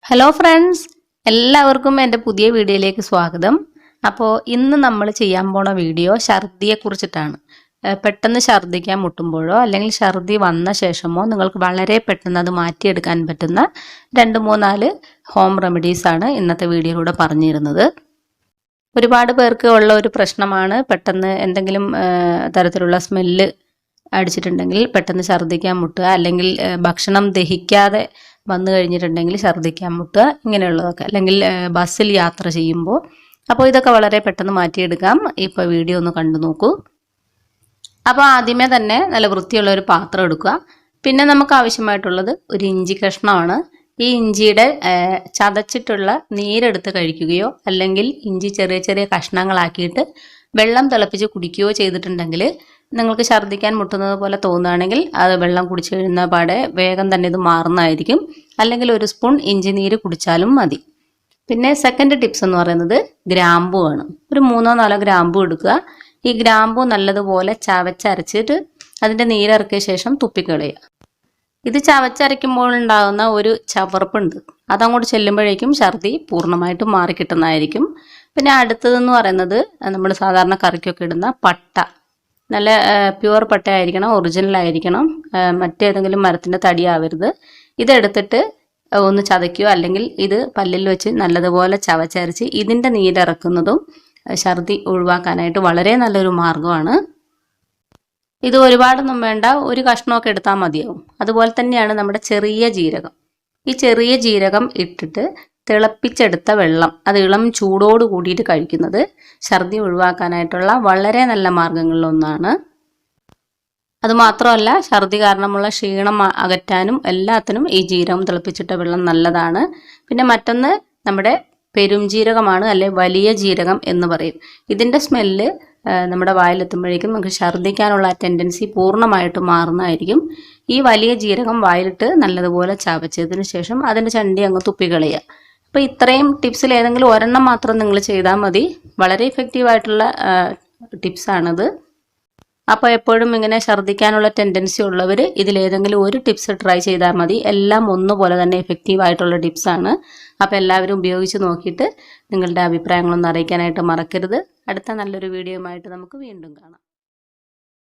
Hello friends, എല്ലാവർക്കും എൻ്റെ പുതിയ വീഡിയോയിലേക്ക് സ്വാഗതം. അപ്പോൾ ഇന്ന് നമ്മൾ ചെയ്യാൻ പോണ വീഡിയോ ഛർദിയെക്കുറിച്ചിട്ടാണ്. പെട്ടെന്ന് ഛർദിക്കാൻ മുട്ടുമ്പോഴോ അല്ലെങ്കിൽ ഛർദി വന്ന ശേഷമോ നിങ്ങൾക്ക് വളരെ പെട്ടെന്ന് അത് മാറ്റിയെടുക്കാൻ പറ്റുന്ന 2-3-4 ഹോം റെമഡീസാണ് ഇന്നത്തെ വീഡിയോയിലൂടെ പറഞ്ഞിരുന്നത്. ഒരുപാട് പേർക്ക് ഉള്ള ഒരു പ്രശ്നമാണ് പെട്ടെന്ന് എന്തെങ്കിലും തരത്തിലുള്ള സ്മെല്ല് അടിച്ചിട്ടുണ്ടെങ്കിൽ പെട്ടെന്ന് ഛർദിക്കാൻ മുട്ടുക, അല്ലെങ്കിൽ ഭക്ഷണം ദഹിക്കാതെ വന്നു കഴിഞ്ഞിട്ടുണ്ടെങ്കിൽ ഛർദിക്കാൻ മുട്ടുക, ഇങ്ങനെയുള്ളതൊക്കെ, അല്ലെങ്കിൽ ബസ്സിൽ യാത്ര ചെയ്യുമ്പോൾ. അപ്പോൾ ഇതൊക്കെ വളരെ പെട്ടെന്ന് മാറ്റിയെടുക്കാം. ഇപ്പോൾ വീഡിയോ ഒന്ന് കണ്ടു നോക്കൂ. അപ്പോൾ ആദ്യമേ തന്നെ നല്ല വൃത്തിയുള്ള ഒരു പാത്രം എടുക്കുക. പിന്നെ നമുക്ക് ആവശ്യമായിട്ടുള്ളത് ഒരു ഇഞ്ചി കഷ്ണമാണ്. ഈ ഇഞ്ചിയുടെ ചതച്ചിട്ടുള്ള നീരെടുത്ത് കഴിക്കുകയോ അല്ലെങ്കിൽ ഇഞ്ചി ചെറിയ ചെറിയ കഷ്ണങ്ങളാക്കിയിട്ട് വെള്ളം തിളപ്പിച്ച് കുടിക്കുകയോ ചെയ്തിട്ടുണ്ടെങ്കിൽ നിങ്ങൾക്ക് ഛർദ്ദിക്കാൻ മുട്ടുന്നത് പോലെ തോന്നുകയാണെങ്കിൽ അത് വെള്ളം കുടിച്ചു കഴിയുന്ന പാടെ വേഗം തന്നെ ഇത് മാറുന്നതായിരിക്കും. അല്ലെങ്കിൽ ഒരു സ്പൂൺ ഇഞ്ചി നീര് കുടിച്ചാലും മതി. പിന്നെ സെക്കൻഡ് ടിപ്സ് എന്ന് പറയുന്നത് ഗ്രാമ്പു ആണ്. ഒരു 3-4 ഗ്രാമ്പു എടുക്കുക. ഈ ഗ്രാമ്പു നല്ലതുപോലെ ചവച്ചരച്ചിട്ട് അതിൻ്റെ നീരിറക്കിയ ശേഷം തുപ്പിക്കളയുക. ഇത് ചവച്ചരയ്ക്കുമ്പോൾ ഉണ്ടാകുന്ന ഒരു ചവർപ്പുണ്ട്, അതങ്ങോട്ട് ചെല്ലുമ്പോഴേക്കും ഛർദി പൂർണ്ണമായിട്ടും മാറിക്കിട്ടുന്നതായിരിക്കും. പിന്നെ അടുത്തതെന്ന് പറയുന്നത് നമ്മൾ സാധാരണ കറിക്കൊക്കെ ഇടുന്ന പട്ട. നല്ല പ്യുവർ പട്ടയായിരിക്കണം, ഒറിജിനൽ ആയിരിക്കണം, മറ്റേതെങ്കിലും മരത്തിൻ്റെ തടിയാവരുത്. ഇതെടുത്തിട്ട് ഒന്ന് ചതയ്ക്കുകയോ അല്ലെങ്കിൽ ഇത് പല്ലിൽ വെച്ച് നല്ലതുപോലെ ചവച്ചരച്ച് ഇതിൻ്റെ നീരിറക്കുന്നതും ഛർദി ഒഴിവാക്കാനായിട്ട് വളരെ നല്ലൊരു മാർഗ്ഗമാണ്. ഇത് ഒരുപാടൊന്നും വേണ്ട, ഒരു കഷ്ണമൊക്കെ എടുത്താൽ മതിയാവും. അതുപോലെ തന്നെയാണ് നമ്മുടെ ചെറിയ ജീരകം. ഈ ചെറിയ ജീരകം ഇട്ടിട്ട് തിളപ്പിച്ചെടുത്ത വെള്ളം അത് ഇളം ചൂടോട് കൂടിയിട്ട് കഴിക്കുന്നത് ഛർദി ഒഴിവാക്കാനായിട്ടുള്ള വളരെ നല്ല മാർഗ്ഗങ്ങളിലൊന്നാണ്. അതുമാത്രമല്ല, ഛർദി കാരണമുള്ള ക്ഷീണം അകറ്റാനും എല്ലാത്തിനും ഈ ജീരകം തിളപ്പിച്ചിട്ട വെള്ളം നല്ലതാണ്. പിന്നെ മറ്റൊന്ന് നമ്മുടെ പെരുംജീരകമാണ്, അല്ലെ വലിയ ജീരകം എന്ന് പറയും. ഇതിൻ്റെ സ്മെല്ല് നമ്മുടെ വായിലെത്തുമ്പോഴേക്കും നമുക്ക് ഛർദ്ദിക്കാനുള്ള ടെൻഡൻസി പൂർണ്ണമായിട്ട് മാറുന്നതായിരിക്കും. ഈ വലിയ ജീരകം വായിലിട്ട് നല്ലതുപോലെ ചവച്ചതിന് ശേഷം അതിൻ്റെ ചണ്ടി അങ്ങ് തുപ്പിക്കളയുക. അപ്പോൾ ഇത്രയും ടിപ്സിൽ ഏതെങ്കിലും ഒരെണ്ണം മാത്രം നിങ്ങൾ ചെയ്താൽ മതി. വളരെ ഇഫക്റ്റീവായിട്ടുള്ള ടിപ്സാണിത്. അപ്പോൾ എപ്പോഴും ഇങ്ങനെ ഛർദ്ദിക്കാനുള്ള ടെൻഡൻസി ഉള്ളവർ ഇതിലേതെങ്കിലും ഒരു ടിപ്സ് ട്രൈ ചെയ്താൽ മതി. എല്ലാം ഒന്നുപോലെ തന്നെ ഇഫക്റ്റീവായിട്ടുള്ള ടിപ്സാണ്. അപ്പോൾ എല്ലാവരും ഉപയോഗിച്ച് നോക്കിയിട്ട് നിങ്ങളുടെ അഭിപ്രായങ്ങളൊന്നും അറിയിക്കാനായിട്ട് മറക്കരുത്. അടുത്ത നല്ലൊരു വീഡിയോയുമായിട്ട് നമുക്ക് വീണ്ടും കാണാം.